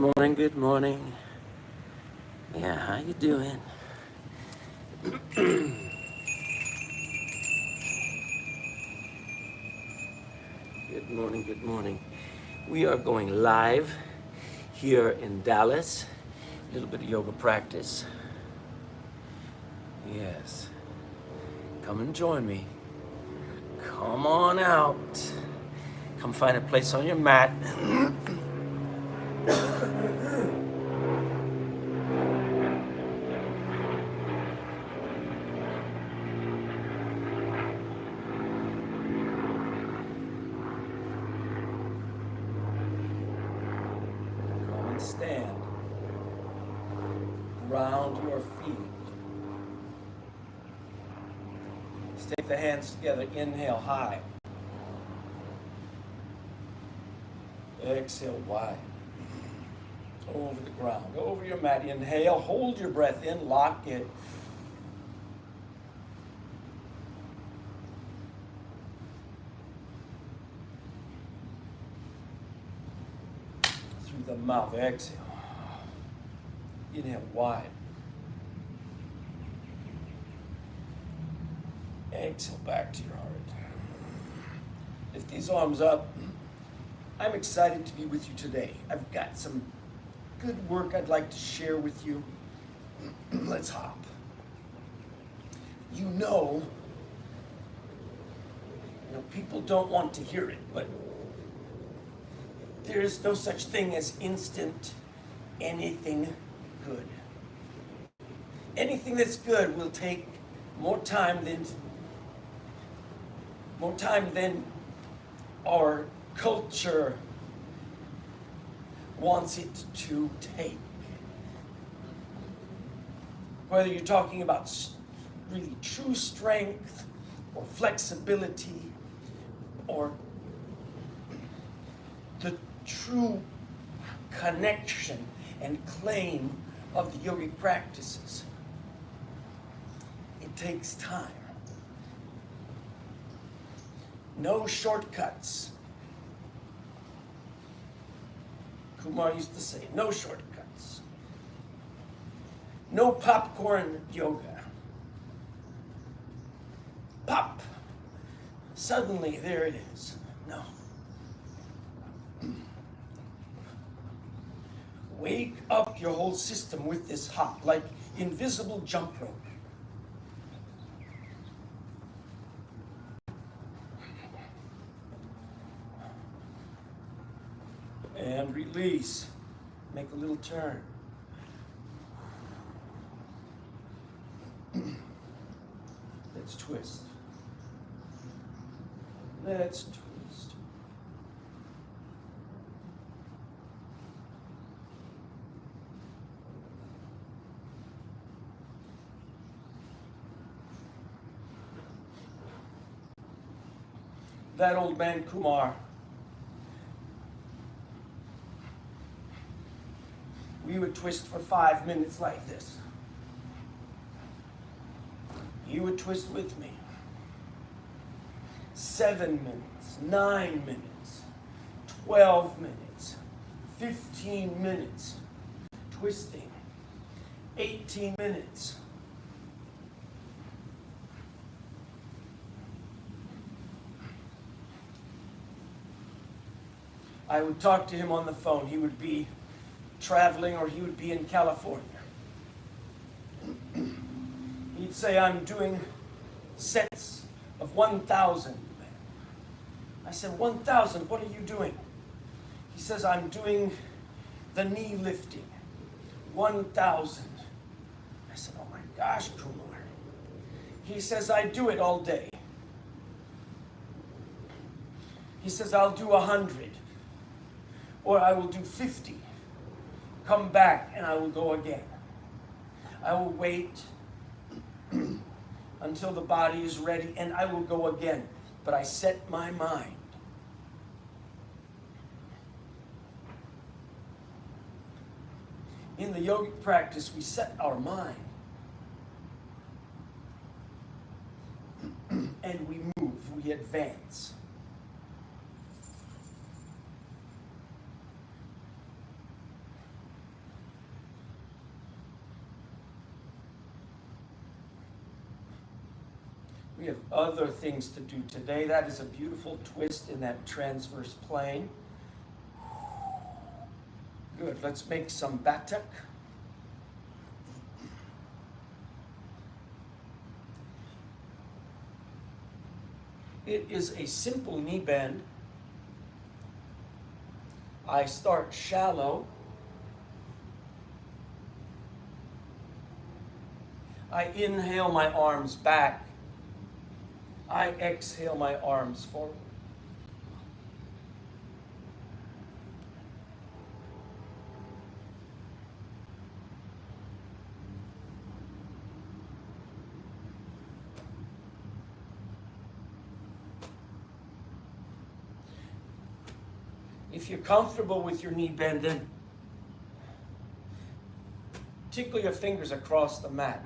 morning, good morning. Yeah, how you doing? Good morning, good morning. We are going live here in Dallas. A little bit of yoga practice. Yes. Come and join me. Come on out. Come find a place on your mat. Come and stand. Ground your feet. Take the hands together. Inhale high. Exhale wide. Over the ground. Over your mat. Inhale. Hold your breath in. Lock it. Through the mouth. Exhale. Inhale wide. Exhale back to your heart. Lift these arms up. I'm excited to be with you today. I've got some good work I'd like to share with you. Let's hop. You know, people don't want to hear it, but there is no such thing as instant anything good. Anything that's good will take more time than our culture wants it to take. Whether you're talking about really true strength or flexibility or the true connection and claim of the yogic practices, it takes time. No shortcuts. Kumar used to say, no shortcuts. No popcorn yoga. Pop. Suddenly, there it is. No. Wake up your whole system with this hop, like invisible jump rope. And release. Make a little turn. Let's twist. Let's twist. That old man Kumar, we would twist for 5 minutes like this. He would twist with me. 7 minutes, 9 minutes, 12 minutes, 15 minutes, twisting, 18 minutes. I would talk to him on the phone. He would be traveling or he would be in California. He'd say, I'm doing sets of 1,000. I said, 1,000, what are you doing? He says, I'm doing the knee lifting, 1,000. I said, oh my gosh, Kumar. He says, I do it all day. He says, I'll do 100, or I will do 50. Come back and I will go again. I will wait until the body is ready and I will go again. But I set my mind. In the yogic practice, we set our mind. And we move, we advance. We have other things to do today. That is a beautiful twist in that transverse plane. Good. Let's make some batak. It is a simple knee bend. I start shallow. I inhale my arms back. I exhale my arms forward. If you're comfortable with your knee bend, then tickle your fingers across the mat.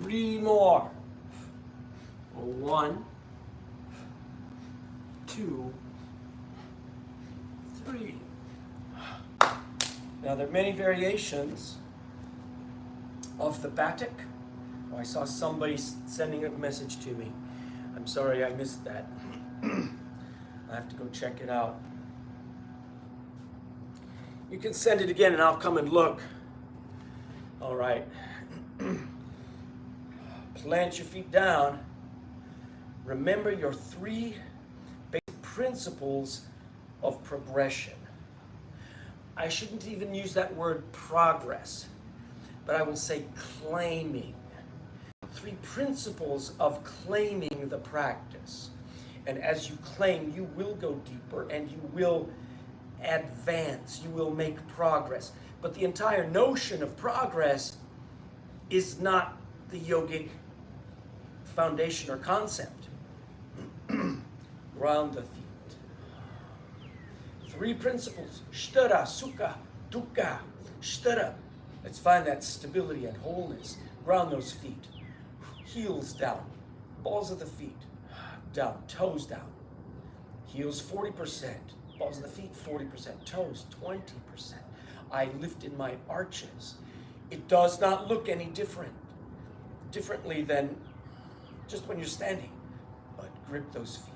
3 more. 1, 2, 3. Now there are many variations of the batik. Oh, I saw somebody sending a message to me. I'm sorry I missed that. I have to go check it out. You can send it again and I'll come and look. All right. Plant your feet down. Remember your 3 basic principles of progression. I shouldn't even use that word progress, but I will say claiming. 3 principles of claiming the practice. And as you claim, you will go deeper and you will advance, you will make progress. But the entire notion of progress is not the yogic foundation or concept. Ground the feet. 3 principles. Sthira, sukha, dukkha. Sthira. Let's find that stability and wholeness. Ground those feet. Heels down. Balls of the feet down. Toes down. Heels 40%. Balls of the feet 40%. Toes 20%. I lift in my arches. It does not look any differently than just when you're standing. But grip those feet.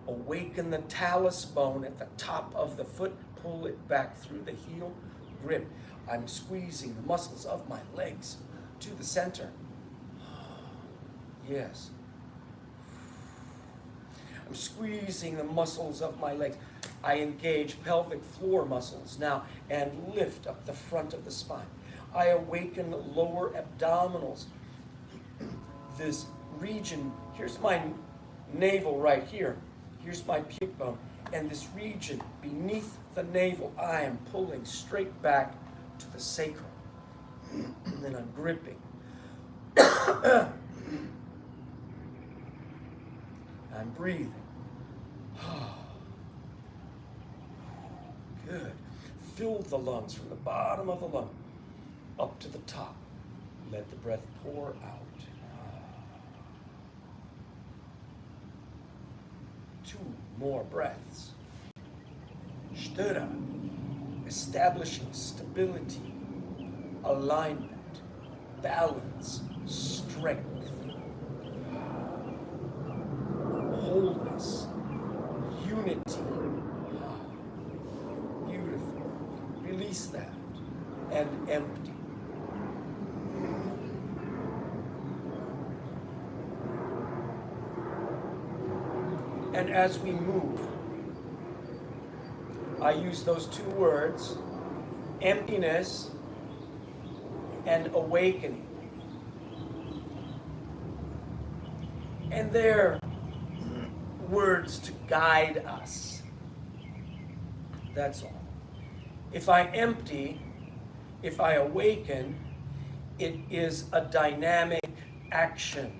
Awaken the talus bone at the top of the foot. Pull it back through the heel. Grip. I'm squeezing the muscles of my legs to the center. Yes. I'm squeezing the muscles of my legs. I engage pelvic floor muscles now and lift up the front of the spine. I awaken the lower abdominals. This region, here's my navel right here. Here's my pubic bone. And this region beneath the navel, I am pulling straight back to the sacrum. And then I'm gripping. I'm breathing. Good. Fill the lungs from the bottom of the lung up to the top. Let the breath pour out. 2 more breaths. Sthira, establishing stability, alignment, balance, strength, wholeness, unity. Beautiful. Release that and empty. And as we move, I use those 2 words, emptiness and awakening. And they're words to guide us. That's all. If I empty, if I awaken, it is a dynamic action.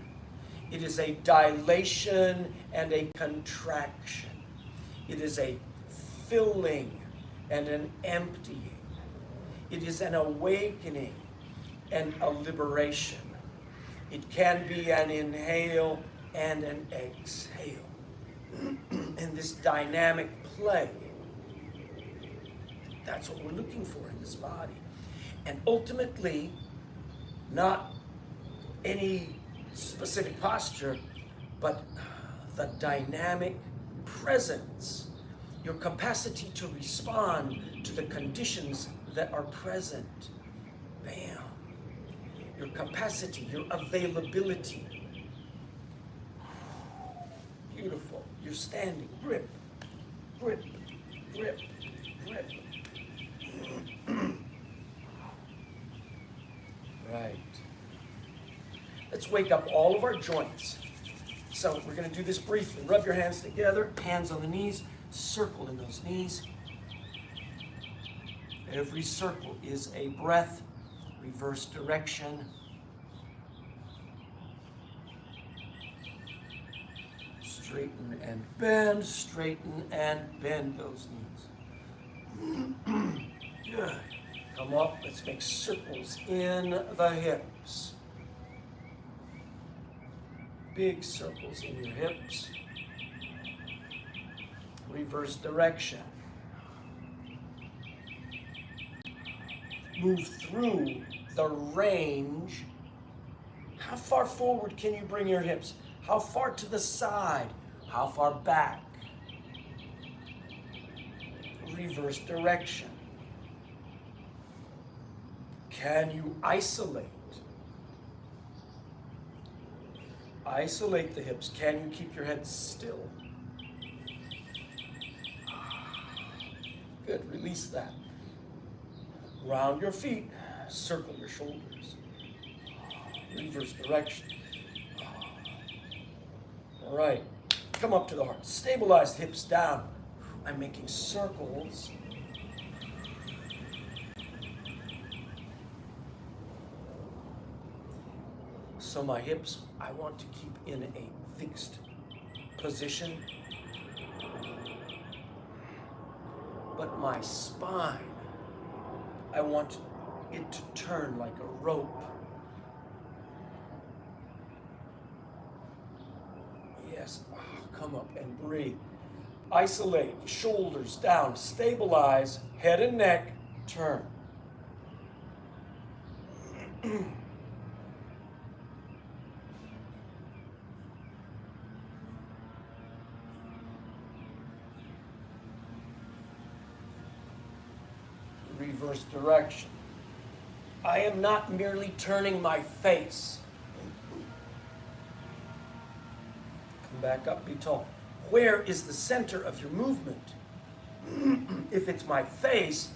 It is a dilation and a contraction. It is a filling and an emptying. It is an awakening and a liberation. It can be an inhale and an exhale. In this dynamic play, that's what we're looking for in this body. And ultimately, not any specific posture, but the dynamic presence, your capacity to respond to the conditions that are present. Bam. Your capacity, your availability. Beautiful. You're standing. Grip, grip, grip, grip. Right. Let's wake up all of our joints. So we're going to do this briefly. Rub your hands together, hands on the knees, circle in those knees. Every circle is a breath, reverse direction. Straighten and bend, straighten and bend those knees. Good. Come up, let's make circles in the hips. Big circles in your hips. Reverse direction. Move through the range. How far forward can you bring your hips? How far to the side? How far back? Reverse direction. Can you isolate? Isolate the hips. Can you keep your head still? Good, release that. Round your feet, circle your shoulders. Reverse direction. All right, come up to the heart. Stabilize the hips down. I'm making circles. So my hips, I want to keep in a fixed position. But my spine, I want it to turn like a rope. Yes, come up and breathe. Isolate, shoulders down, stabilize, head and neck, turn. Reverse direction. I am not merely turning my face. Come back up, be tall. Where is the center of your movement? If it's my face,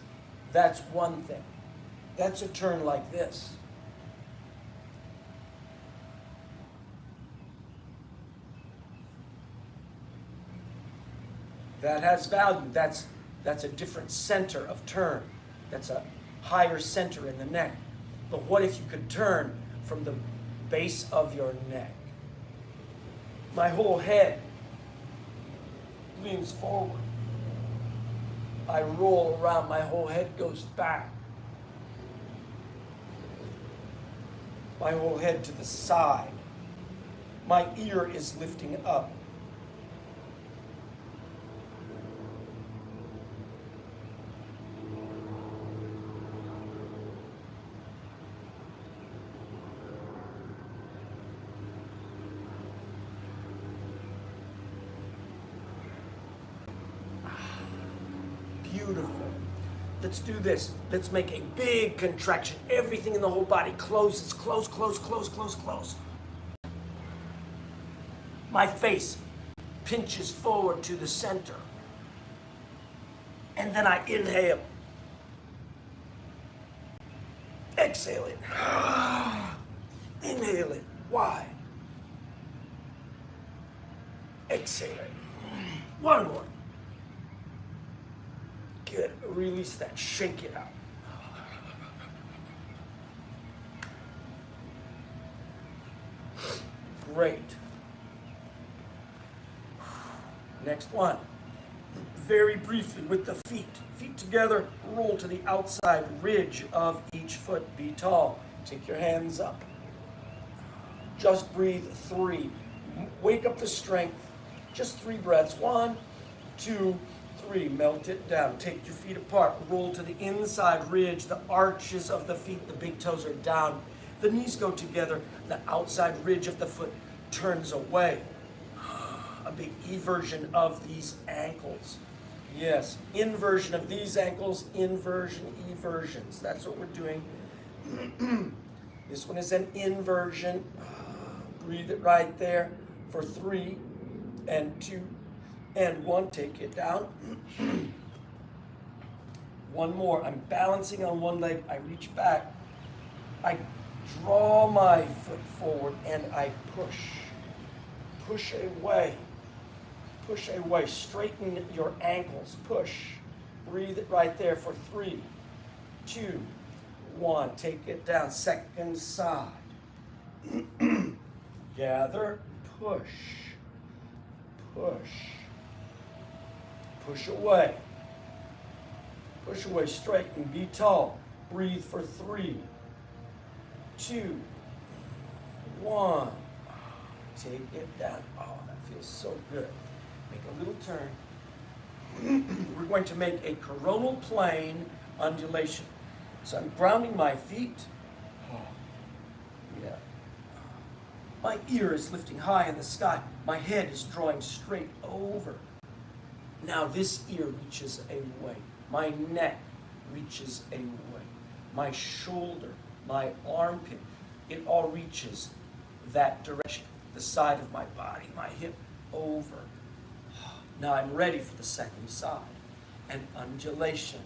that's one thing. That's a turn like this. That has value. That's a different center of turn. That's a higher center in the neck. But what if you could turn from the base of your neck? My whole head leans forward. I roll around, my whole head goes back. My whole head to the side. My ear is lifting up. Beautiful. Let's do this. Let's make a big contraction. Everything in the whole body closes. Close, close, close, close, close. My face pinches forward to the center. And then I inhale. Exhale it. Inhale it. Wide. Exhale it. One more. Good. Release that. Shake it out. Great. Next one. Very briefly with the feet. Feet together, roll to the outside ridge of each foot. Be tall. Take your hands up. Just breathe 3. Wake up the strength. Just 3 breaths. 1, 2, 3. Melt it down. Take your feet apart. Roll to the inside ridge. The arches of the feet, the big toes are down. The knees go together. The outside ridge of the foot turns away. A big eversion of these ankles. Yes, inversion of these ankles, inversion, eversions. That's what we're doing. This one is an inversion. Breathe it right there for 3 and 2 and 1. Take it down. One more. I'm balancing on one leg. I reach back. I draw my foot forward and I push. Push away. Push away. Straighten your ankles. Push. Breathe it right there for 3, 2, 1. Take it down. Second side. Gather. Push. Push. Push away. Push away. Straighten. Be tall. Breathe for 3, 2, 1. Take it down. Oh, that feels so good. Make a little turn. We're going to make a coronal plane undulation. So I'm grounding my feet. Oh, yeah. My ear is lifting high in the sky. My head is drawing straight over. Now this ear reaches away. My neck reaches away. My shoulder, my armpit, it all reaches that direction. The side of my body, my hip over. Now I'm ready for the second side, an undulation.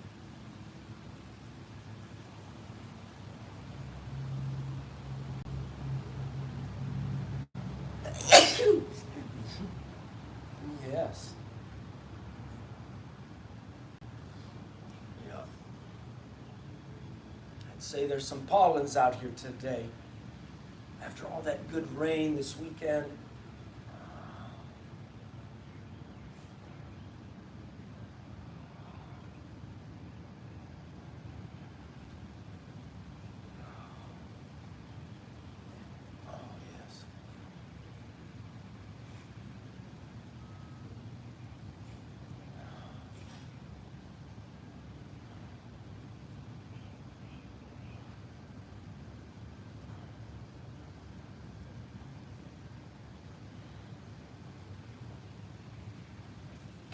Yes. Yeah. I'd say there's some pollens out here today. After all that good rain this weekend.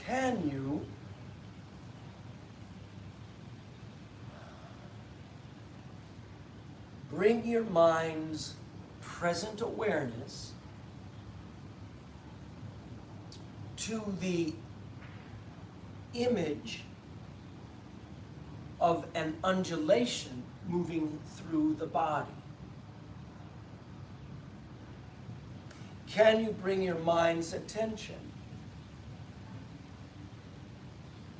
Can you bring your mind's present awareness to the image of an undulation moving through the body? Can you bring your mind's attention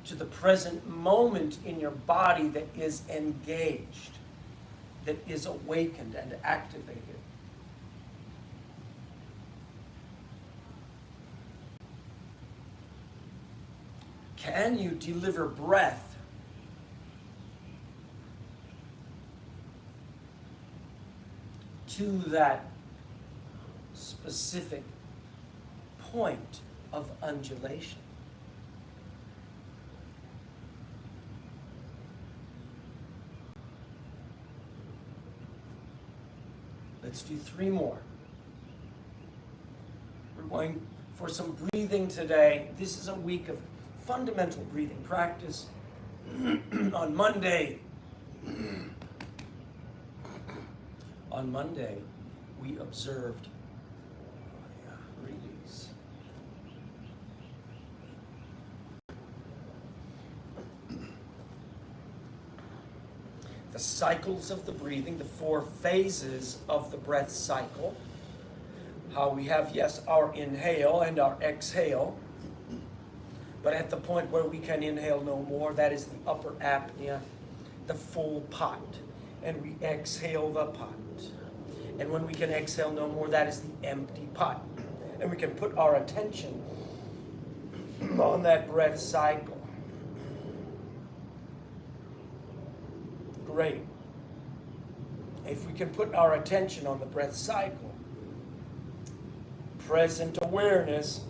to the present moment in your body that is engaged, that is awakened and activated? Can you deliver breath to that specific point of undulation? Let's do 3 more. We're going for some breathing today. This is a week of fundamental breathing practice. On Monday, we observed release. The cycles of the breathing, the 4 phases of the breath cycle. How we have, yes, our inhale and our exhale. But at the point where we can inhale no more, that is the upper apnea, the full pot. And we exhale the pot. And when we can exhale no more, that is the empty pot. And we can put our attention on that breath cycle. Great. If we can put our attention on the breath cycle, present awareness,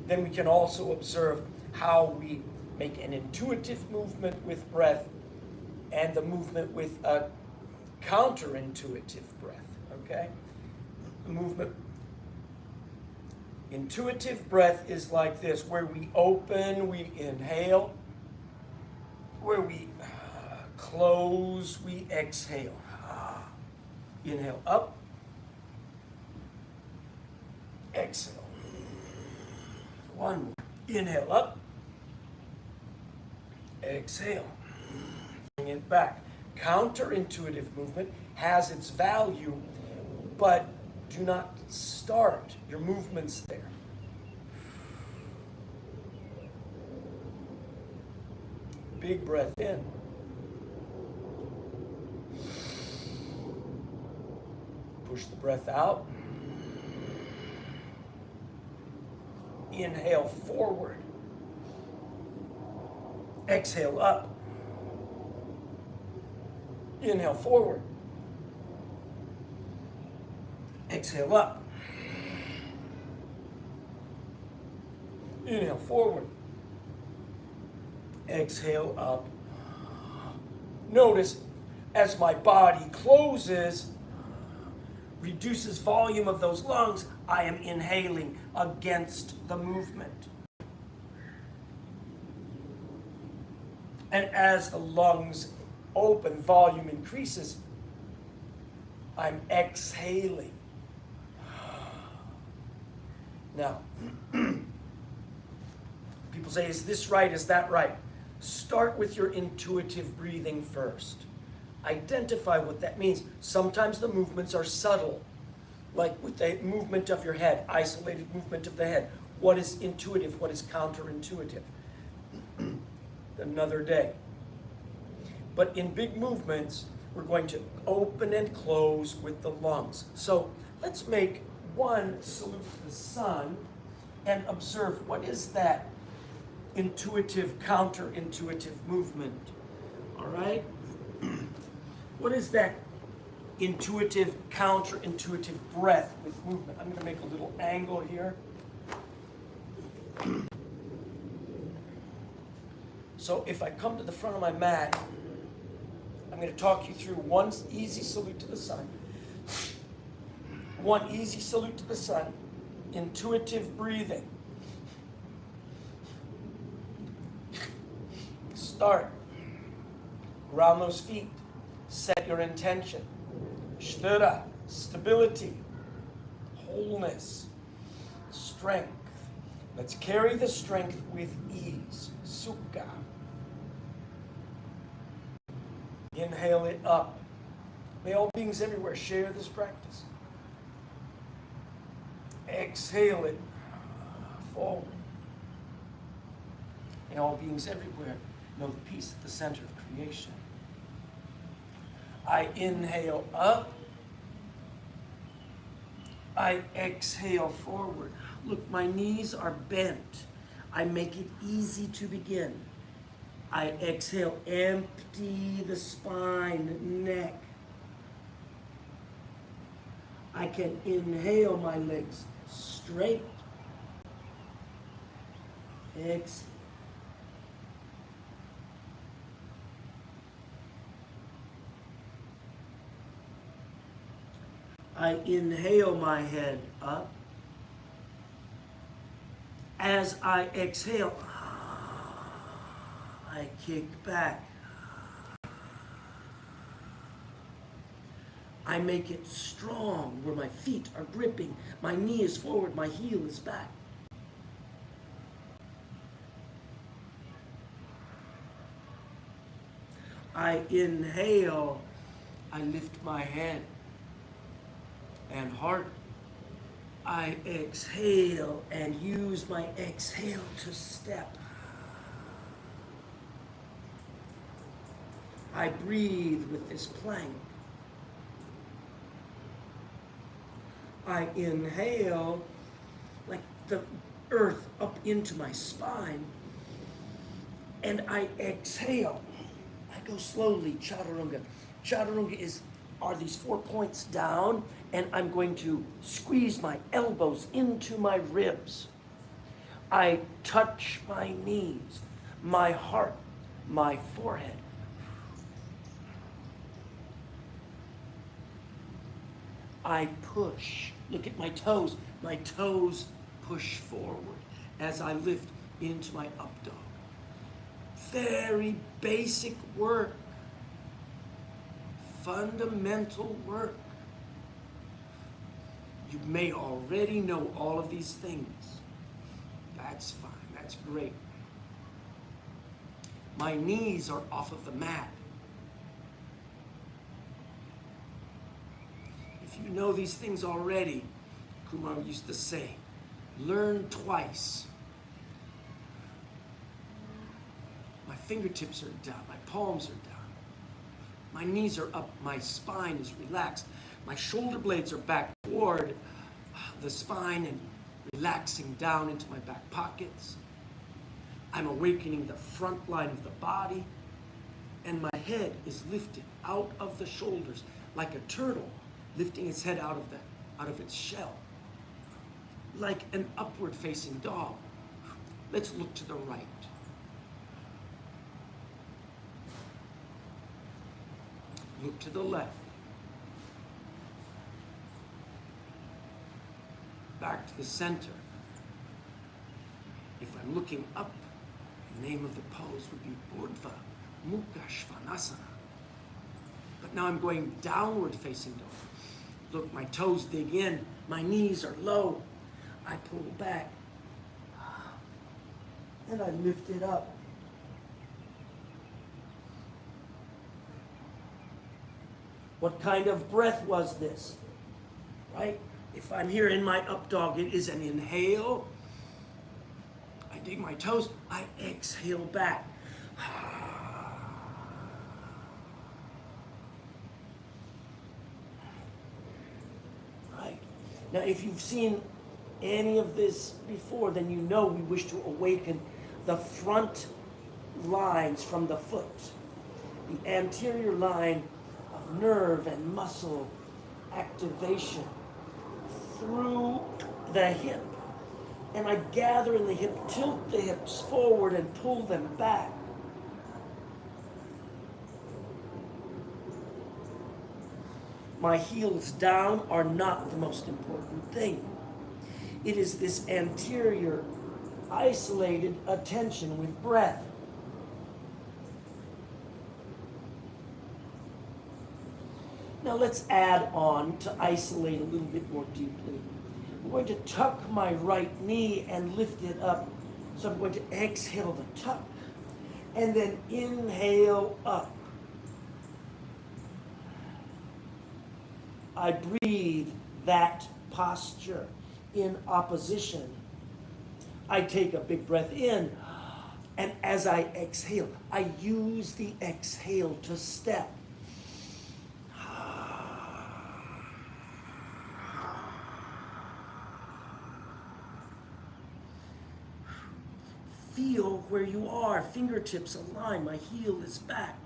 then we can also observe how we make an intuitive movement with breath and the movement with a counterintuitive breath, okay? Movement. Intuitive breath is like this, where we open, we inhale, where we close, we exhale. Inhale up, exhale. One more. Inhale up, exhale. Bring it back. Counterintuitive movement has its value, but do not start your movements there. Big breath in. Push the breath out. Inhale forward. Exhale up. Inhale forward. Exhale up. Inhale forward. Exhale up. Notice as my body closes, reduces volume of those lungs, I am inhaling against the movement. And as the lungs open, volume increases, I'm exhaling. Now, people say, is this right? Is that right? Start with your intuitive breathing first. Identify what that means. Sometimes the movements are subtle, like with the movement of your head, isolated movement of the head. What is intuitive? What is counterintuitive? Another day. But in big movements, we're going to open and close with the lungs. So let's make one salute to the sun and observe what is that intuitive, counterintuitive movement. All right? What is that intuitive, counterintuitive breath with movement? I'm going to make a little angle here. So if I come to the front of my mat, I'm going to talk you through one easy salute to the sun. One easy salute to the sun. Intuitive breathing. Start. Ground those feet. Set your intention. Sthira, stability, wholeness, strength. Let's carry the strength with ease. Sukha. Inhale it up. May all beings everywhere share this practice. Exhale it forward. May all beings everywhere know the peace at the center of creation. I inhale up. I exhale forward. Look, my knees are bent. I make it easy to begin. I exhale, empty the spine, neck. I can inhale my legs straight. Exhale. I inhale my head up. As I exhale, I kick back. I make it strong where my feet are gripping. My knee is forward, my heel is back. I inhale, I lift my head and heart. I exhale and use my exhale to step. I breathe with this plank. I inhale like the earth up into my spine, and I exhale. I go slowly, chaturanga. Chaturanga are these 4 points down, and I'm going to squeeze my elbows into my ribs. I touch my knees, my heart, my forehead. I push. Look at my toes. My toes push forward as I lift into my up dog. Very basic work. Fundamental work. You may already know all of these things. That's fine. That's great. My knees are off of the mat. If you know these things already, Kumar used to say, learn twice. My fingertips are down, my palms are down. My knees are up, my spine is relaxed. My shoulder blades are back toward the spine and relaxing down into my back pockets. I'm awakening the front line of the body, and my head is lifted out of the shoulders like a turtle lifting its head out of its shell, like an upward facing dog. Let's look to the right. Look to the left. Back to the center. If I'm looking up, the name of the pose would be Urdhva Mukha Svanasana. But now I'm going downward facing dog. Look, my toes dig in, my knees are low. I pull back, and I lift it up. What kind of breath was this? Right? If I'm here in my up dog, it is an inhale. I dig my toes, I exhale back. Right. Now, if you've seen any of this before, then you know we wish to awaken the front lines from the foot, the anterior line of nerve and muscle activation through the hip. And I gather in the hip, tilt the hips forward and pull them back. My heels down are not the most important thing. It is this anterior, isolated attention with breath. Now let's add on to isolate a little bit more deeply. I'm going to tuck my right knee and lift it up. So I'm going to exhale the tuck and then inhale up. I breathe that posture in opposition. I take a big breath in, and as I exhale, I use the exhale to step. Feel where you are, fingertips align, my heel is back.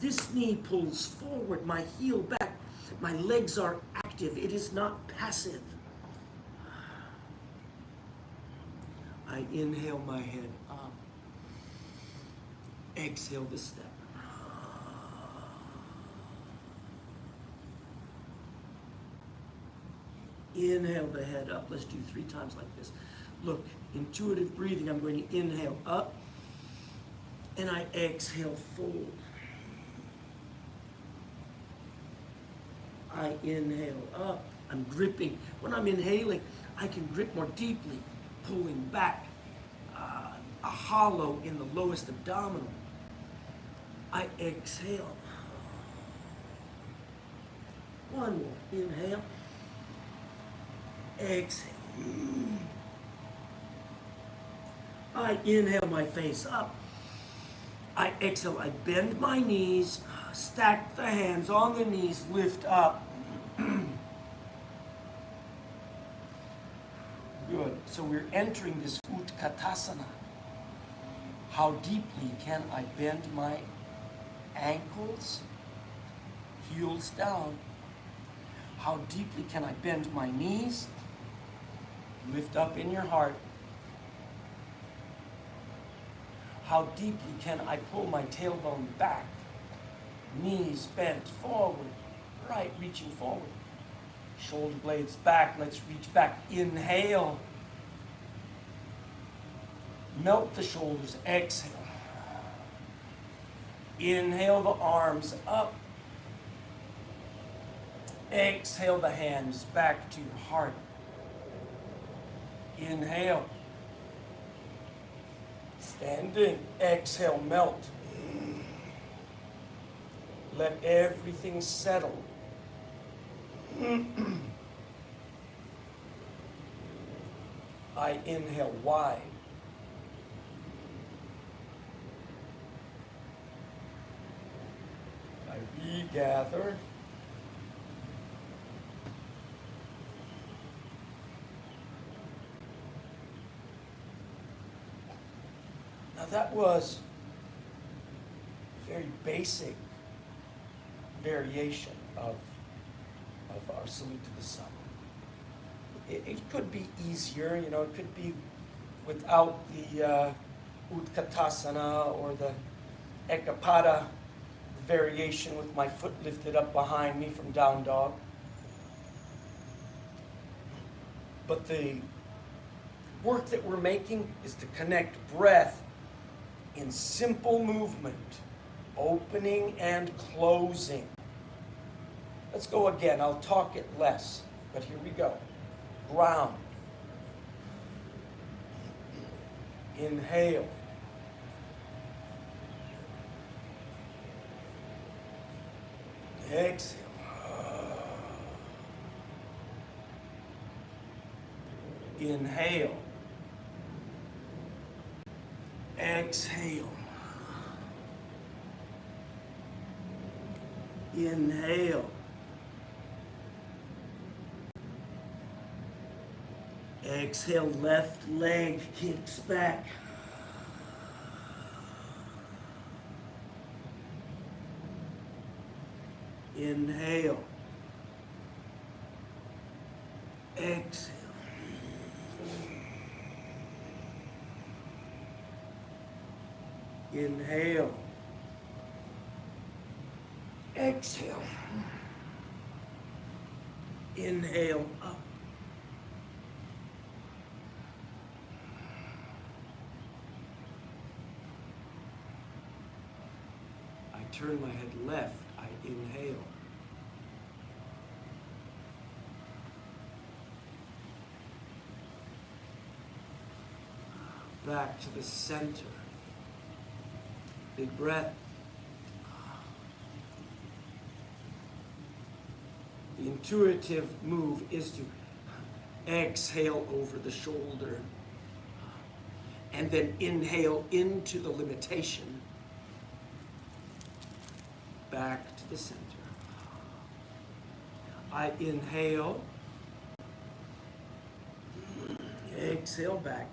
This knee pulls forward, my heel back. My legs are active, it is not passive. I inhale my head up. Exhale the step. Inhale the head up. Let's do 3 times like this. Look, intuitive breathing. I'm going to inhale up, and I exhale fold. I inhale up. I'm gripping. When I'm inhaling, I can grip more deeply, pulling back. A hollow in the lowest abdominal. I exhale. One more. Inhale. Exhale. I inhale my face up. I exhale, I bend my knees, stack the hands on the knees, lift up. Good. So we're entering this Utkatasana. How deeply can I bend my ankles, heels down? How deeply can I bend my knees? Lift up in your heart. How deeply can I pull my tailbone back? Knees bent forward, right, reaching forward. Shoulder blades back, let's reach back. Inhale. Melt the shoulders, exhale. Inhale the arms up. Exhale the hands back to your heart. Inhale. Standing, exhale, melt. Let everything settle. I inhale wide. I regather. Now that was a very basic variation of our salute to the sun. It could be easier, you know, it could be without the Utkatasana or the Ekapada variation with my foot lifted up behind me from down dog. But the work that we're making is to connect breath in simple movement, opening and closing. Let's go again. I'll talk it less, but here we go. Ground. Inhale. Exhale. Inhale. Exhale. Inhale. Exhale, left leg kicks back. Inhale. Exhale. Inhale. Exhale. Inhale up. I turn my head left. I inhale. Back to the center. Big breath. The intuitive move is to exhale over the shoulder and then inhale into the limitation. Back to the center. I inhale. Exhale back.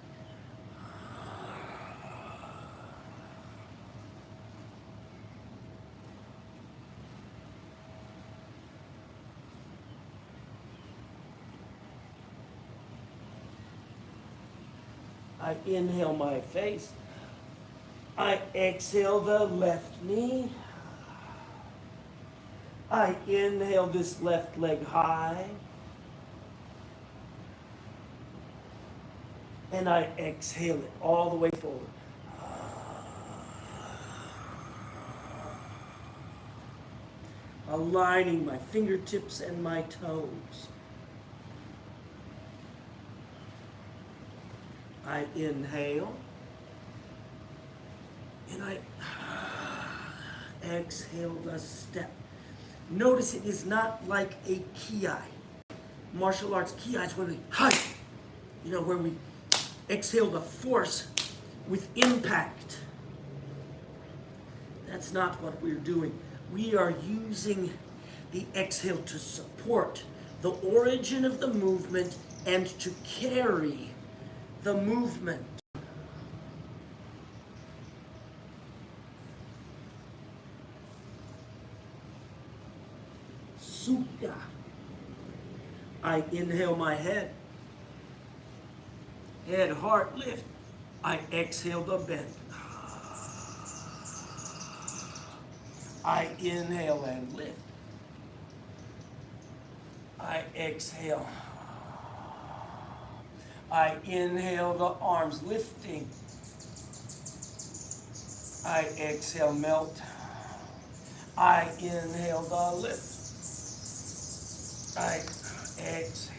I inhale my face. I exhale the left knee. I inhale this left leg high. And I exhale it all the way forward. Aligning my fingertips and my toes. I inhale. And I exhale the step. Notice it is not like a kiai. martial arts kiais where we, where we exhale the force with impact. That's not what we're doing. We are using the exhale to support the origin of the movement and to carry the movement. Sukha. I inhale my head. Head, heart, lift. I exhale the bend. I inhale and lift. I exhale. I inhale the arms lifting. I exhale, melt. I inhale the lift. I exhale.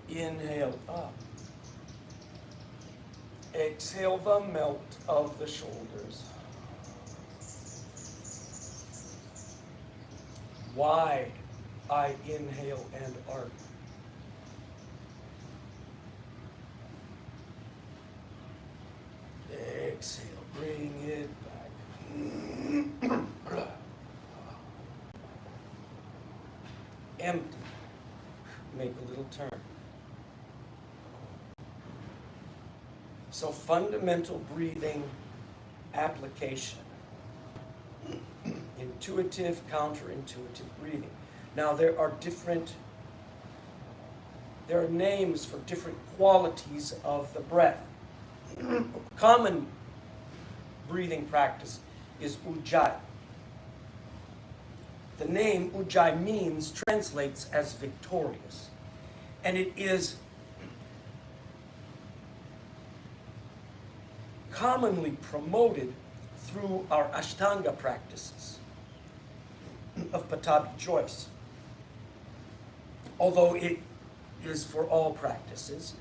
Inhale up. Exhale the melt of the shoulders. Wide. I inhale and arc. Exhale, bring it back. Empty. Make a little turn. So fundamental breathing application. Intuitive, counterintuitive breathing. Now there are names for different qualities of the breath. Common breathing practice is ujjayi. The name ujjayi translates as victorious. And it is commonly promoted through our Ashtanga practices of Patabi choice. Although it is for all practices,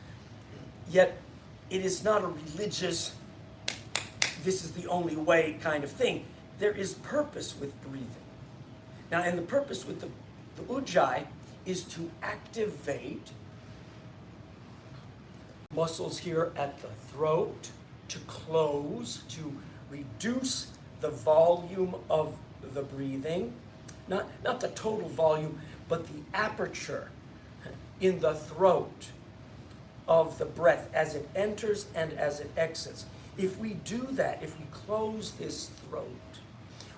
yet it is not a religious, this is the only way kind of thing. There is purpose with breathing. Now, and the purpose with the ujjayi is to activate muscles here at the throat, to close, to reduce the volume of the breathing, not the total volume, but the aperture in the throat of the breath as it enters and as it exits. If we do that, if we close this throat,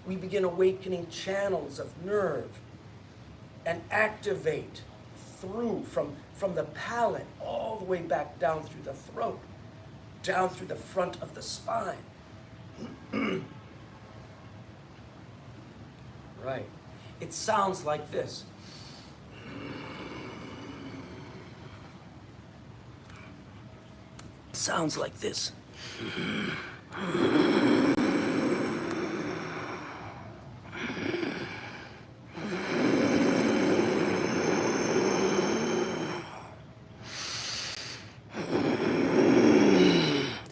we begin awakening channels of nerve and activate through from the palate all the way back down through the throat, down through the front of the spine. Right. It sounds like this. It sounds like this.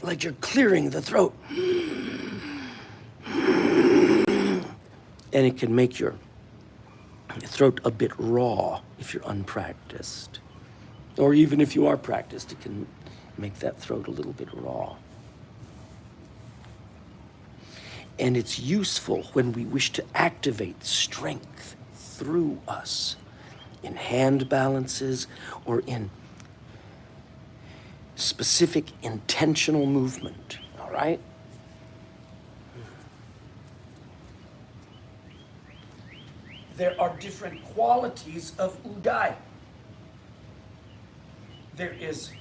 Like you're clearing the throat. And it can make your throat a bit raw if you're unpracticed. Or even if you are practiced, it can make that throat a little bit raw. And it's useful when we wish to activate strength through us in hand balances or in specific intentional movement, all right? There are different qualities of ujjayi. There is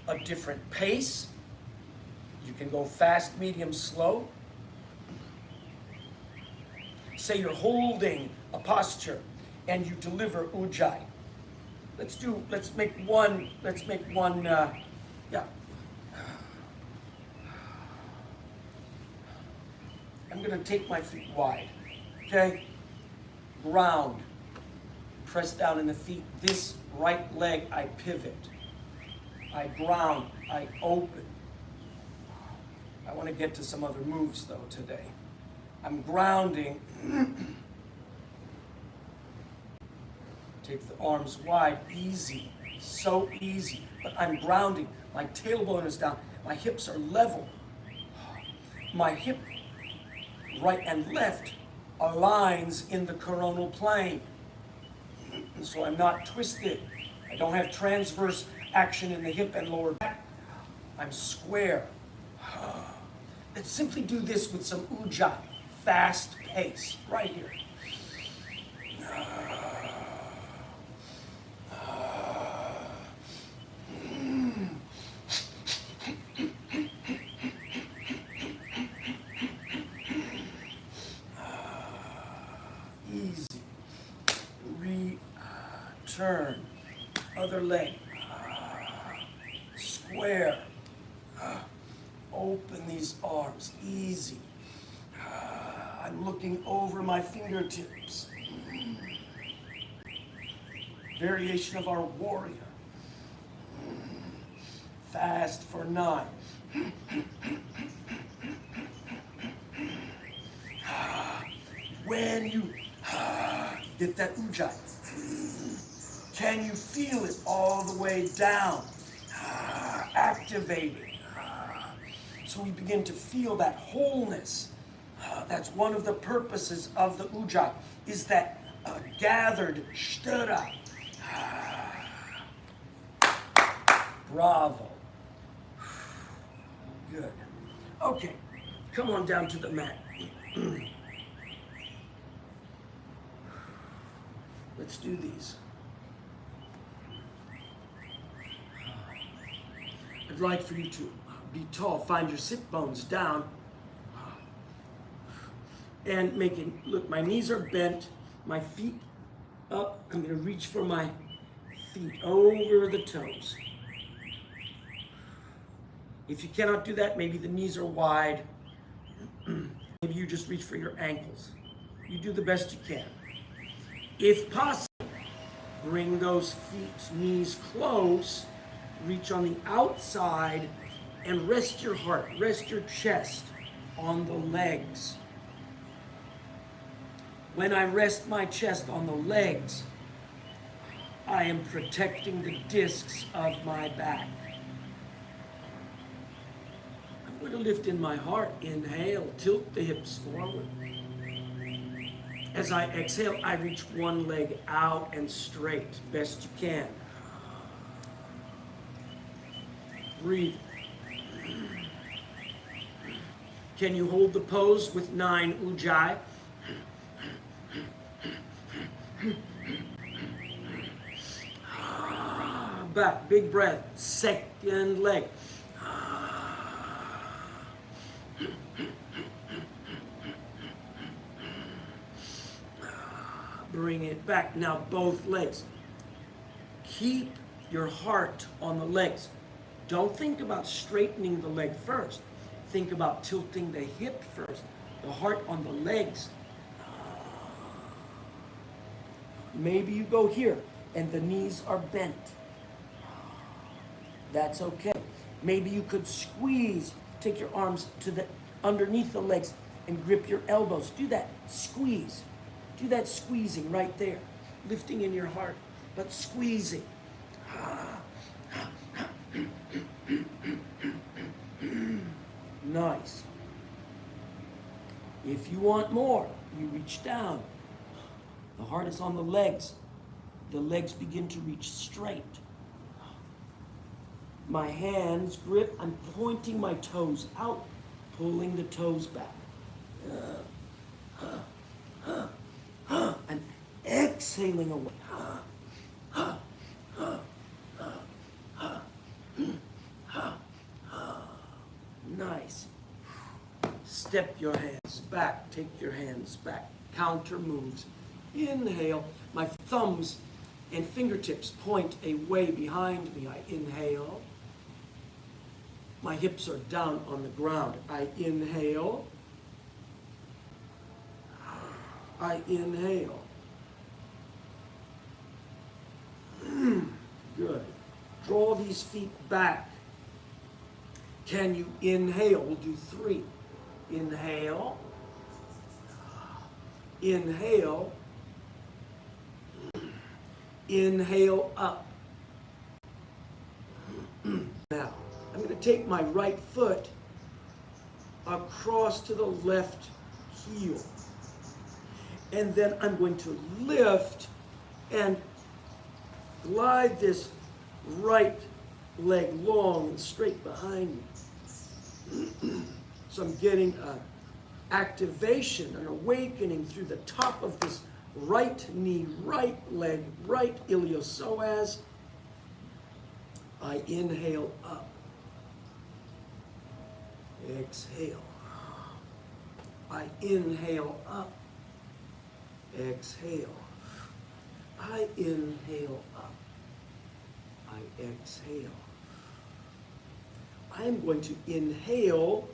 a different pace. You can go fast, medium, slow. Say you're holding a posture and you deliver ujjayi. Let's make one, yeah. I'm gonna take my feet wide, okay? Ground, press down in the feet. This right leg, I pivot. I ground, I open. I wanna get to some other moves though today. I'm grounding. Take the arms wide, easy, so easy. But I'm grounding. My tailbone is down. My hips are level. My hip, right and left, aligns in the coronal plane. And so I'm not twisted. I don't have transverse action in the hip and lower back. I'm square. Let's simply do this with some ujjayi, fast pace, right here. Easy. Turn. Other leg. Square. Open these arms. Easy. I'm looking over my fingertips. Variation of our warrior. Fast for 9. When you get that ujjayi, can you feel it all the way down? Activating. So we begin to feel that wholeness. That's one of the purposes of the ujjayi, is that gathered sthira. Bravo. Good. Okay, come on down to the mat. Let's do these. I'd like for you to be tall. Find your sit bones down. And make it, look, my knees are bent, my feet up. I'm going to reach for my feet over the toes. If you cannot do that, maybe the knees are wide. Maybe you just reach for your ankles. You do the best you can. If possible, bring those feet, knees close, reach on the outside, and rest your heart, rest your chest on the legs. When I rest my chest on the legs, I am protecting the discs of my back. I'm going to lift in my heart. Inhale, tilt the hips forward. As I exhale, I reach one leg out and straight, best you can. Breathe. Can you hold the pose with 9 ujjayi? Back, big breath. Second leg. Bring it back. Now both legs. Keep your heart on the legs. Don't think about straightening the leg first. Think about tilting the hip first. The heart on the legs. Maybe you go here and the knees are bent. That's okay. Maybe you could squeeze, take your arms to the underneath the legs and grip your elbows. Do that. Squeeze. Do that squeezing right there. Lifting in your heart, but squeezing. Nice. If you want more, you reach down. The heart is on the legs. The legs begin to reach straight. My hands grip. I'm pointing my toes out, pulling the toes back. And exhaling away. Nice. Step your hands back. Take your hands back. Counter moves. Inhale. My thumbs and fingertips point away behind me. I inhale. My hips are down on the ground. I inhale. I inhale. Good. Draw these feet back. Can you inhale? We'll do 3. Inhale. Inhale. Inhale up. Now, I'm going to take my right foot across to the left heel. And then I'm going to lift and glide this right leg long and straight behind me. So I'm getting an activation, an awakening through the top of this right knee, right leg, right iliopsoas. I inhale up. Exhale. I inhale up. Exhale. I inhale up. I exhale. I am going to inhale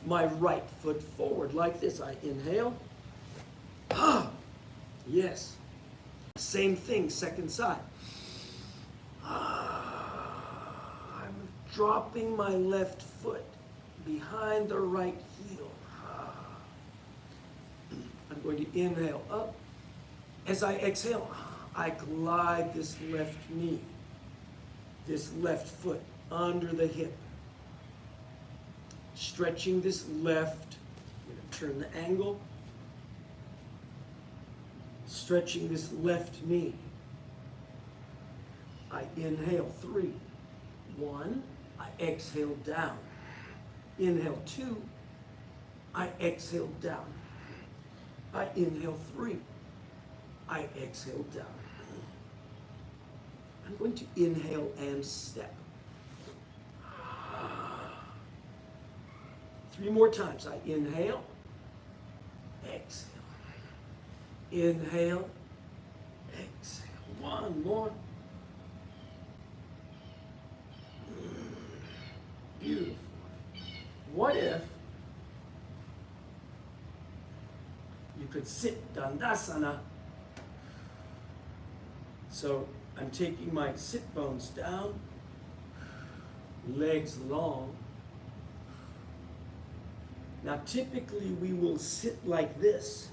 my right foot forward like this. I inhale. Ah, yes. Same thing, second side. Ah, I'm dropping my left foot behind the right heel. Ah. I'm going to inhale up. As I exhale, I glide this left knee, this left foot under the hip. Stretching this left, I'm going to turn the angle. Stretching this left knee. I inhale 3. 1, I exhale down. Inhale 2, I exhale down. I inhale 3, I exhale down. I'm going to inhale and step. 3 more times. I inhale, exhale. Inhale, exhale. 1 more. Beautiful. What if you could sit Dandasana? So I'm taking my sit bones down, legs long. Now typically we will sit like this.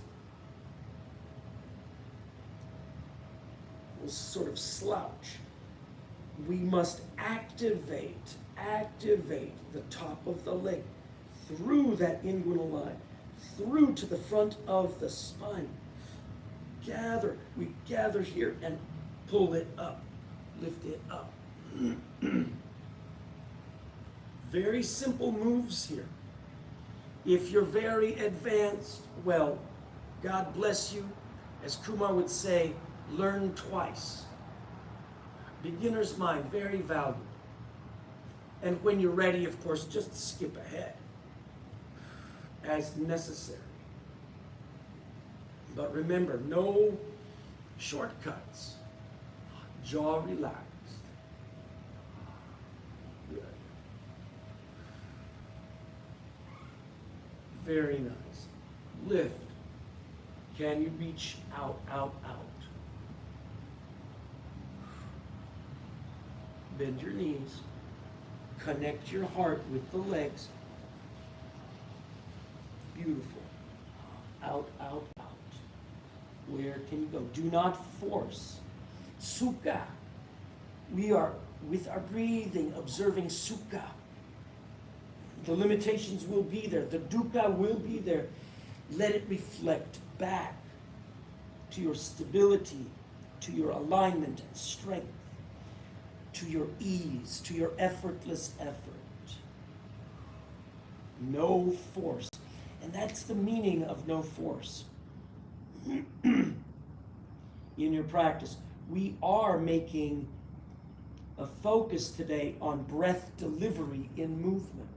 We'll sort of slouch. We must activate the top of the leg through that inguinal line, through to the front of the spine. We gather here and pull it up, lift it up. Very simple moves here. If you're very advanced, well, God bless you. As Kumar would say, learn twice. Beginner's mind, very valuable. And when you're ready, of course, just skip ahead as necessary. But remember, no shortcuts. Jaw relaxed. Good. Very nice. Lift. Can you reach out, out, out? Bend your knees. Connect your heart with the legs. Beautiful. Out, out, out. Where can you go? Do not force. Sukha. We are, with our breathing, observing sukha. The limitations will be there. The dukkha will be there. Let it reflect back to your stability, to your alignment and strength, to your ease, to your effortless effort. No force. And that's the meaning of no force. In your practice, we are making a focus today on breath delivery in movement.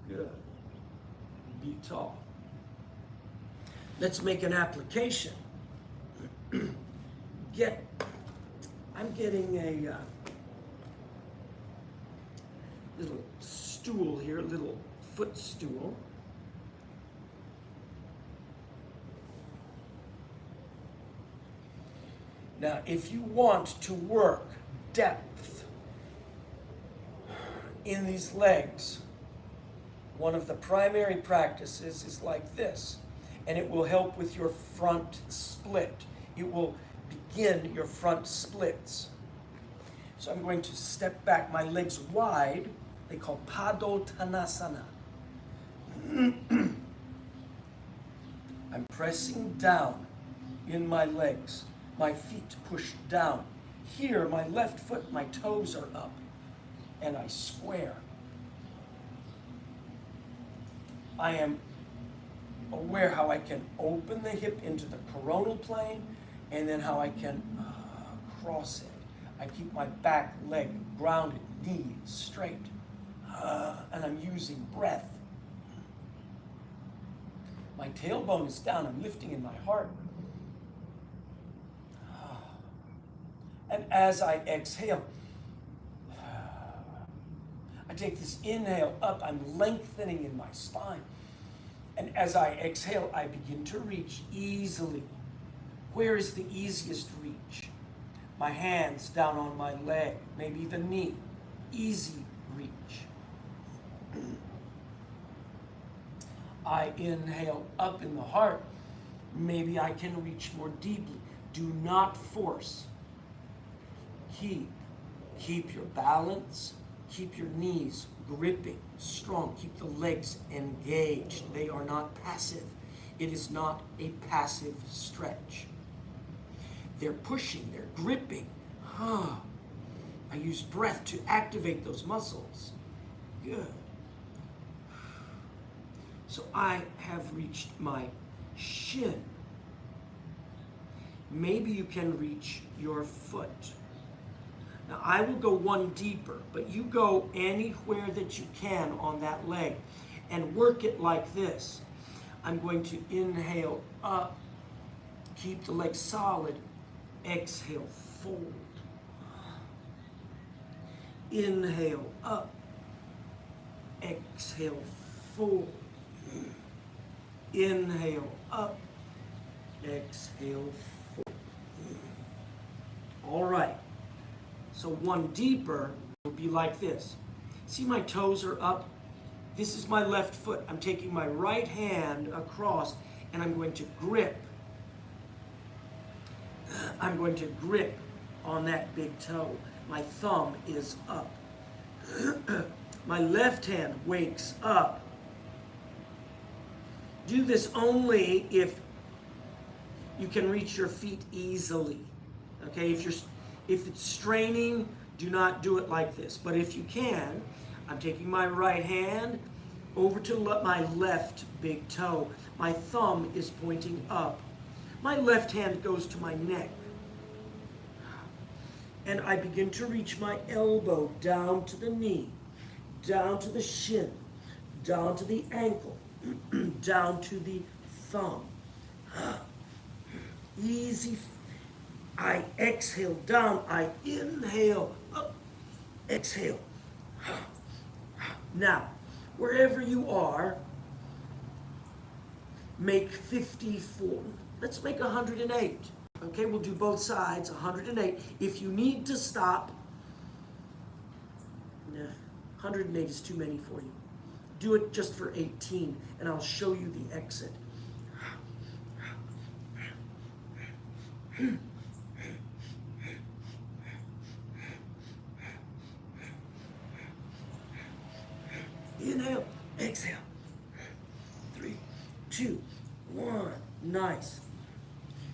Good. Be tall. Let's make an application. I'm getting a little stool here, a little footstool. Now, if you want to work depth in these legs, one of the primary practices is like this, and it will help with your front split. It will begin your front splits. So I'm going to step back, my legs wide. They call Padottanasana. I'm pressing down in my legs. My feet push down. Here, my left foot, my toes are up, and I square. I am aware how I can open the hip into the coronal plane, and then how I can cross it. I keep my back leg grounded, knee straight, and I'm using breath. My tailbone is down, I'm lifting in my heart. And as I exhale, I take this inhale up, I'm lengthening in my spine. And as I exhale, I begin to reach easily. Where is the easiest reach? My hands down on my leg, maybe the knee. Easy reach. I inhale up in the heart. Maybe I can reach more deeply. Do not force. Keep your balance. Keep your knees gripping, strong. Keep the legs engaged. They are not passive. It is not a passive stretch. They're pushing, they're gripping. I use breath to activate those muscles. Good. So I have reached my shin. Maybe you can reach your foot. Now I will go one deeper, but you go anywhere that you can on that leg and work it like this. I'm going to inhale up, keep the leg solid, exhale, fold. Inhale up, exhale, fold. Inhale up, exhale, fold. All right. So one deeper will be like this. See, my toes are up. This is my left foot. I'm taking my right hand across and I'm going to grip. I'm going to grip on that big toe. My thumb is up. My left hand wakes up. Do this only if you can reach your feet easily. Okay, if it's straining, do not do it like this. But if you can, I'm taking my right hand over to my left big toe. My thumb is pointing up. My left hand goes to my neck. And I begin to reach my elbow down to the knee, down to the shin, down to the ankle, down to the thumb. Easy. I exhale down, I inhale up, exhale. Now, wherever you are, make 54. Let's make 108. Okay, we'll do both sides, 108. If you need to stop, 108 is too many for you. Do it just for 18, and I'll show you the exit. Inhale, exhale. 3, 2, 1. Nice.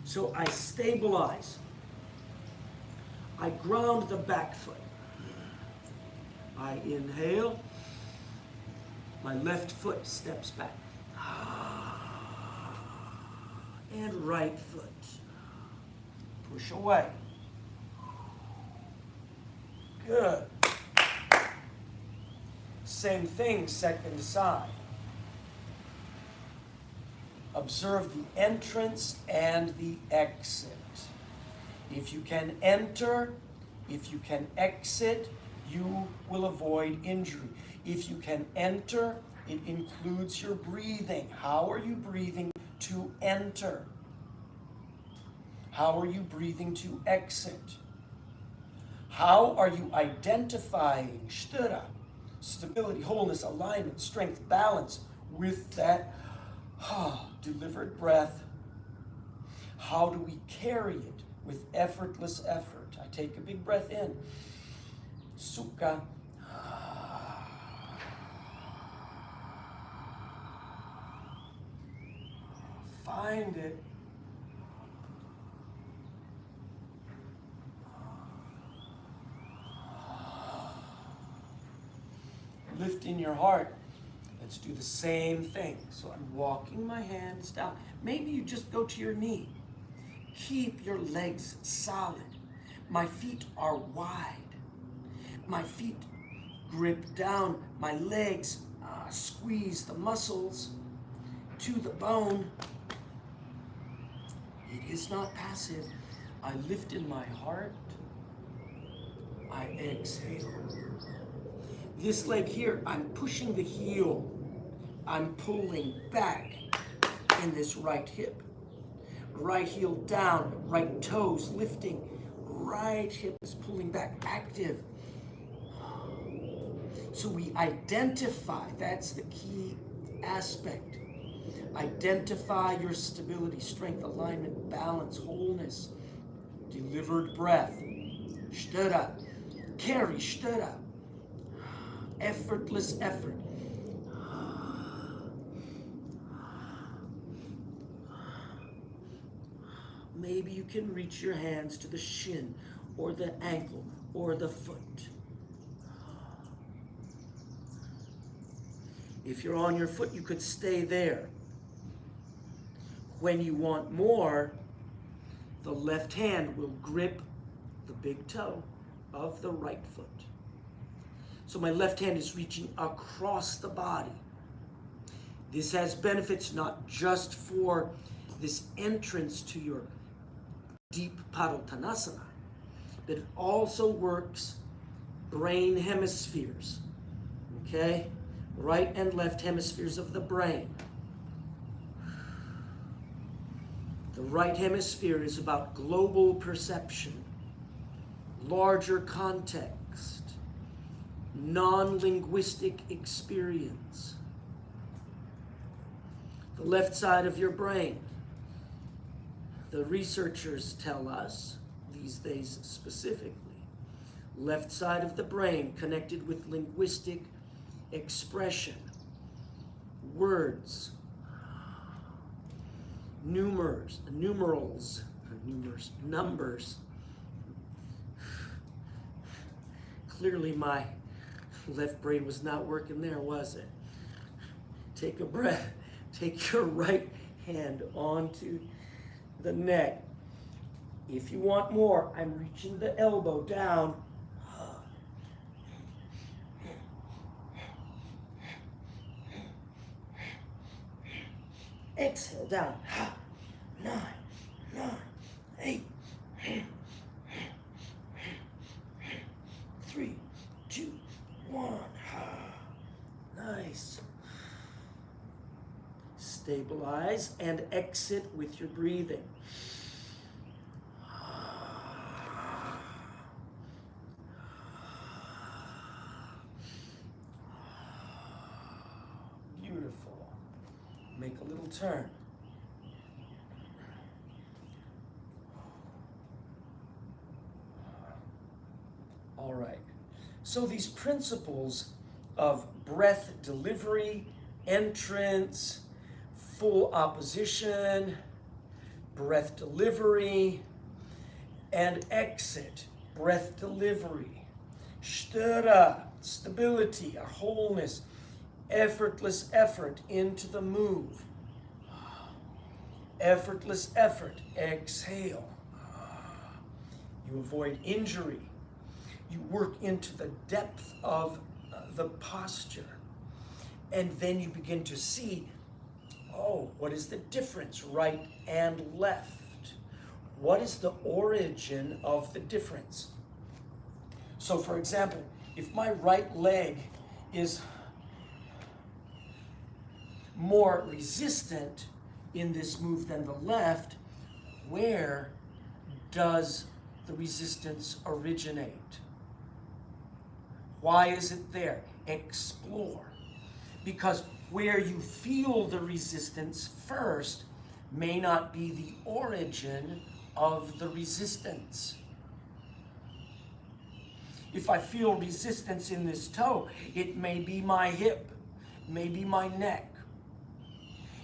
So I stabilize. I ground the back foot. I inhale. My left foot steps back. And right foot. Push away. Good. Same thing, second side. Observe the entrance and the exit. If you can enter, if you can exit, you will avoid injury. If you can enter, it includes your breathing. How are you breathing to enter? How are you breathing to exit? How are you identifying shtura, stability, wholeness, alignment, strength, balance with that delivered breath? How do we carry it with effortless effort. I take a big breath in. Sukha. Find it. Lift in your heart. Let's do the same thing. So I'm walking my hands down. Maybe you just go to your knee. Keep your legs solid. My feet are wide. My feet grip down. My legs squeeze the muscles to the bone. It is not passive. I lift in my heart. I exhale. This leg here, I'm pushing the heel. I'm pulling back in this right hip. Right heel down, right toes lifting. Right hip is pulling back, active. So we identify, that's the key aspect. Identify your stability, strength, alignment, balance, wholeness, delivered breath. Shtara, carry, shtara. Effortless effort. Maybe you can reach your hands to the shin or the ankle or the foot. If you're on your foot, you could stay there. When you want more, the left hand will grip the big toe of the right foot. So my left hand is reaching across the body. This has benefits not just for this entrance to your deep Padottanasana, but it also works brain hemispheres, okay? Right and left hemispheres of the brain. The right hemisphere is about global perception, larger context, non-linguistic experience. The left side of your brain, the researchers tell us, these days specifically, left side of the brain connected with linguistic expression, words, numerals, numbers. Clearly my left brain was not working there, was it? Take a breath. Take your right hand onto the neck. If you want more, I'm reaching the elbow down. Exhale down. 9, 8, 3, 2, 1. Nice. Stabilize and exit with your breathing. Beautiful. Make a little turn. All right. So these principles of breath delivery, entrance, full opposition, breath delivery, and exit, breath delivery, shtara, stability, a wholeness, effortless effort into the move, effortless effort, exhale. You avoid injury. You work into the depth of the posture. And then you begin to see, oh, what is the difference, right and left? What is the origin of the difference? So for example, if my right leg is more resistant in this move than the left, where does the resistance originate? Why is it there? Explore. Because where you feel the resistance first may not be the origin of the resistance. If I feel resistance in this toe, it may be my hip, maybe my neck.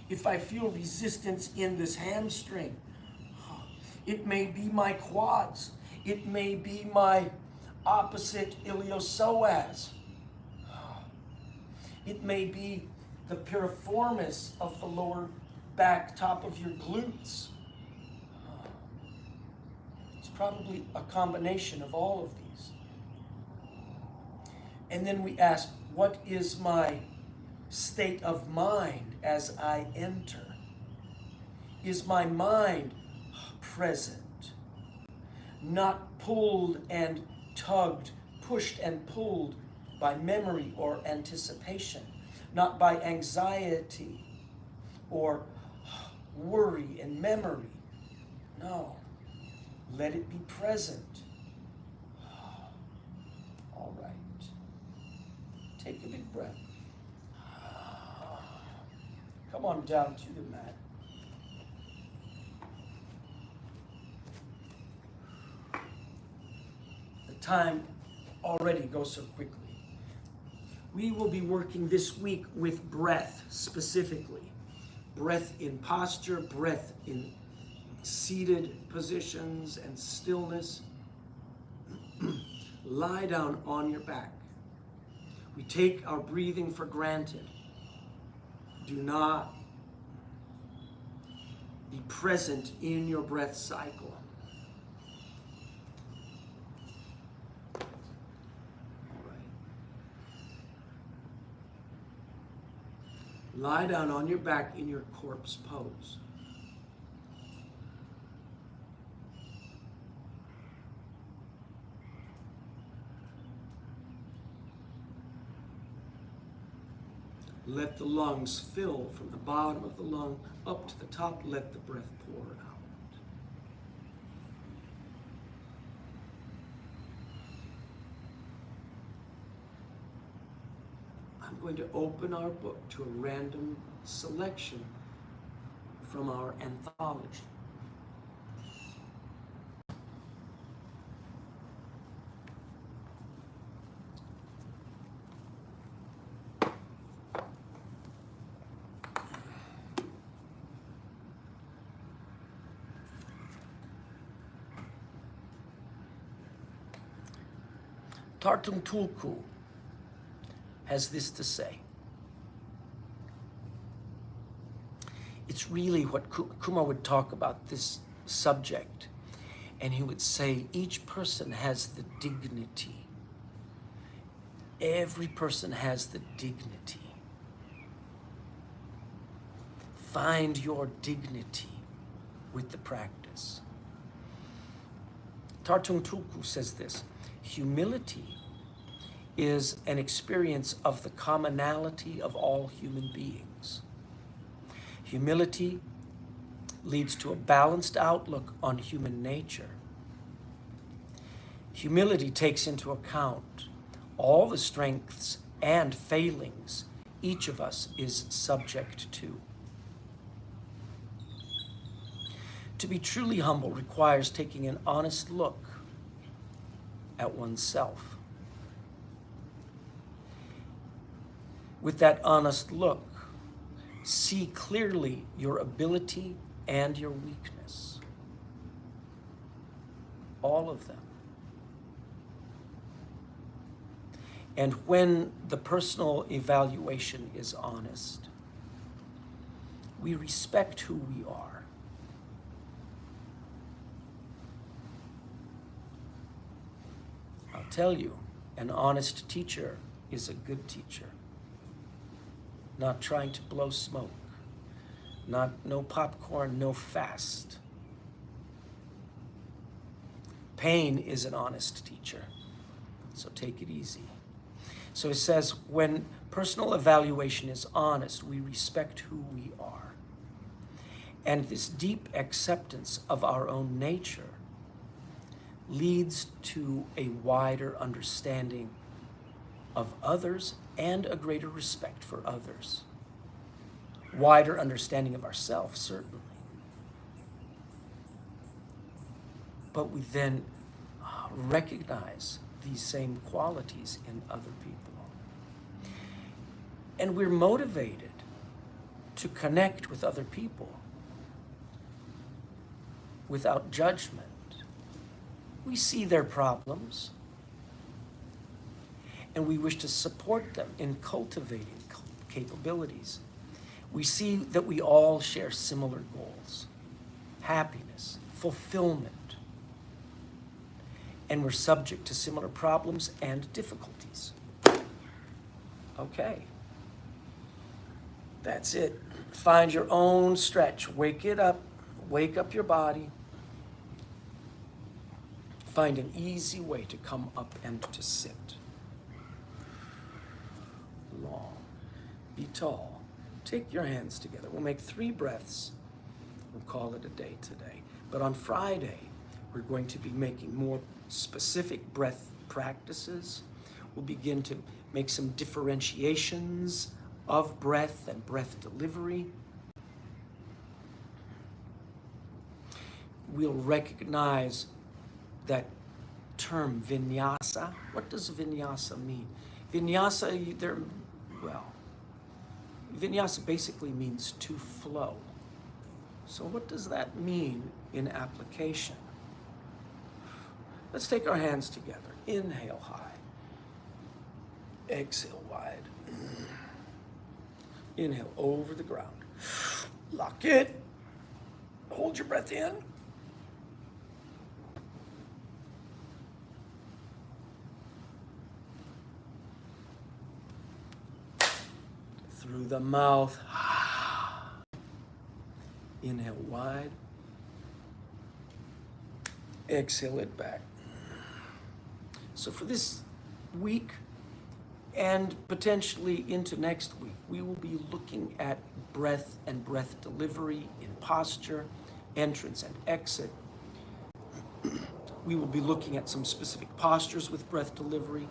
If I feel resistance in this hamstring, it may be my quads. It may be my opposite iliopsoas. It may be the piriformis of the lower back, top of your glutes. It's probably a combination of all of these. And then we ask, what is my state of mind as I enter? Is my mind present? Not pulled and tugged, pushed and pulled by memory or anticipation, not by anxiety or worry and memory. No, let it be present. All right. Take a big breath. Come on down to the mat. The time already goes so quickly. We will be working this week with breath specifically. Breath in posture, breath in seated positions and stillness. Lie down on your back. We take our breathing for granted. Do not be present in your breath cycle. All right. Lie down on your back in your corpse pose. Let the lungs fill from the bottom of the lung up to the top. Let the breath pour out. I'm going to open our book to a random selection from our anthology. Tartung Tulku has this to say. It's really what Kuma would talk about this subject, and he would say each person has the dignity. Every person has the dignity. Find your dignity with the practice. Tartung Tulku says this: humility is an experience of the commonality of all human beings. Humility leads to a balanced outlook on human nature. Humility takes into account all the strengths and failings each of us is subject to. To be truly humble requires taking an honest look at oneself. With that honest look, see clearly your ability and your weakness. All of them. And when the personal evaluation is honest, we respect who we are. I'll tell you, an honest teacher is a good teacher. Not trying to blow smoke. No popcorn, no fast. Pain is an honest teacher, so take it easy. So it says, when personal evaluation is honest, we respect who we are. And this deep acceptance of our own nature leads to a wider understanding of others and a greater respect for others. Wider understanding of ourselves, certainly. but we then recognize these same qualities in other people. And we're motivated to connect with other people without judgment. We see their problems, and we wish to support them in cultivating capabilities. We see that we all share similar goals: happiness, fulfillment, and we're subject to similar problems and difficulties. Okay. That's it. Find your own stretch. Wake it up. Wake up your body. Find an easy way to come up and to sit. Long. Be tall. Take your hands together. We'll make 3 breaths. We'll call it a day today. But on Friday, we're going to be making more specific breath practices. We'll begin to make some differentiations of breath and breath delivery. We'll recognize that term vinyasa. What does vinyasa mean? Vinyasa basically means to flow. So what does that mean in application? Let's take our hands together. Inhale high. Exhale wide. Inhale over the ground. Lock it. Hold your breath in. Through the mouth. Inhale wide. Exhale it back. So for this week, and potentially into next week, we will be looking at breath and breath delivery in posture, entrance and exit. We will be looking at some specific postures with breath delivery.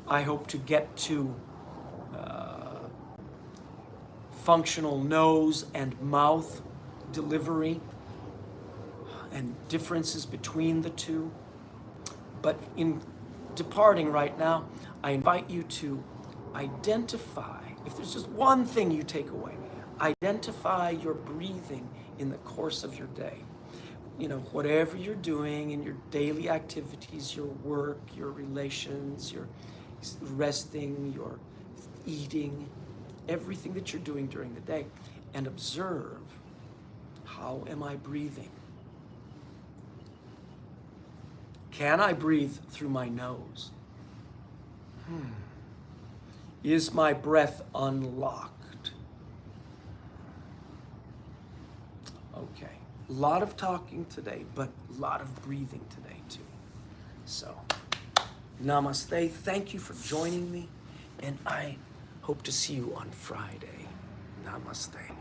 I hope to get to functional nose and mouth delivery and differences between the two. But in departing right now, I invite you to identify, if there's just one thing you take away, identify your breathing in the course of your day. You know, whatever you're doing in your daily activities, your work, your relations, your resting, your eating, everything that you're doing during the day, and observe, how am I breathing? Can I breathe through my nose? Is my breath unlocked? Okay, a lot of talking today, but a lot of breathing today too. So, namaste. Thank you for joining me, and I hope to see you on Friday. Namaste.